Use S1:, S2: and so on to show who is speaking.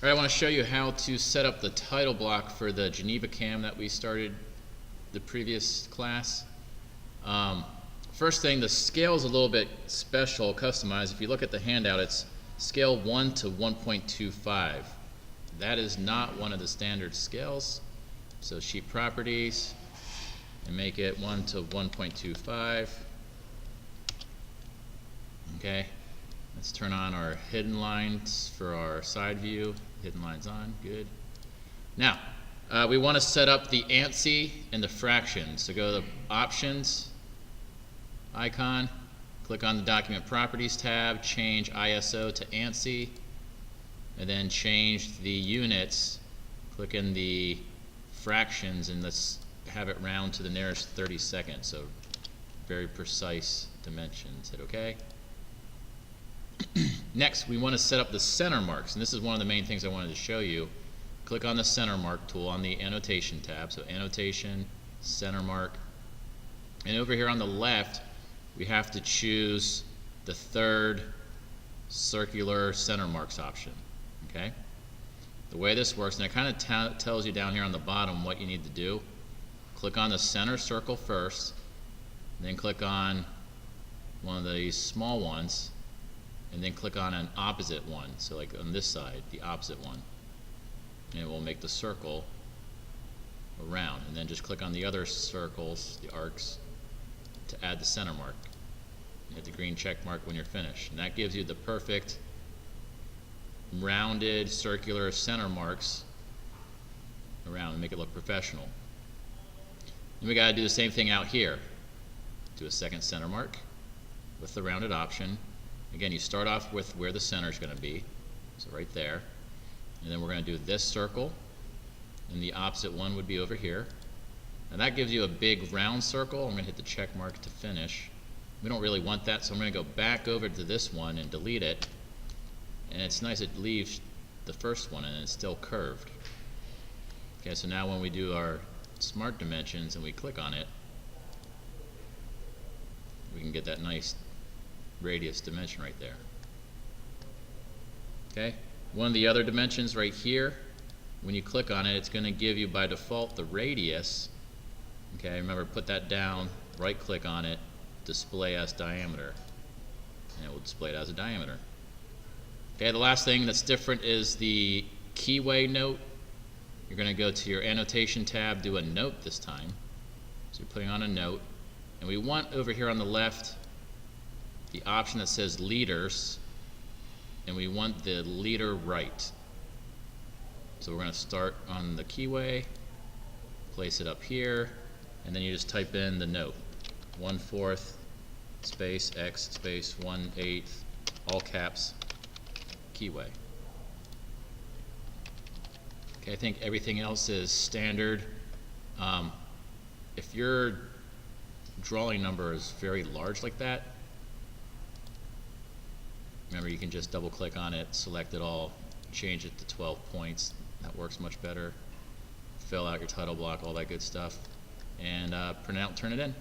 S1: All right, I want to show you how to set up the title block for the Geneva cam that we started the previous class. First thing, the scale is a little bit special, customized. If you look at the handout, it's scale 1 to 1.25. That is not one of the standard scales. So sheet properties, and make it 1 to 1.25. Okay, let's turn on our hidden lines for our side view. Hidden lines on, good. Now, we want to set up the ANSI and the fractions. So go to the options icon, click on the document properties tab, change ISO to ANSI, and then change the units. Click in the fractions and let's have it round to the nearest 32nd. So very precise dimensions. Hit OK. Next, we want to set up the center marks, and this is one of the main things I wanted to show you. Click on the center mark tool on the annotation tab. So annotation, center mark, and over here on the left we have to choose the third circular center marks option. Okay, the way this works, and it kind of tells you down here on the bottom what you need to do. Click on the center circle first, then click on one of these small ones, and then click on an opposite one. So like on this side, the opposite one, and it will make the circle around. And then just click on the other circles, the arcs, to add the center mark. Hit the green check mark when you're finished, and that gives you the perfect rounded circular center marks around and make it look professional. Then we got to do the same thing out here. Do a second center mark with the rounded option. Again, you start off with where the center is going to be, so right there, and then we're going to do this circle, and the opposite one would be over here. And that gives you a big round circle. I'm going to hit the check mark to finish. We don't really want that, so I'm going to go back over to this one and delete it. And it's nice it leaves the first one and it's still curved. Okay, so now when we do our smart dimensions and we click on it, we can get that nice radius dimension right there. Okay, one of the other dimensions right here, when you click on it, it's going to give you by default the radius. Okay, remember, put that down, right click on it, display as diameter, and it will display it as a diameter. Okay, the last thing that's different is the keyway note. You're going to go to your annotation tab, do a note this time. So you're putting on a note, and we want over here on the left the option that says leaders, and we want the leader right. So we're going to start on the keyway, place it up here, and then you just type in the note, 1/4 space x space 1/8 all caps keyway. Okay, I think everything else is standard. If your drawing number is very large like that, remember you can just double click on it, select it all, change it to 12 points. That works much better. Fill out your title block, all that good stuff, and print it out and turn it in.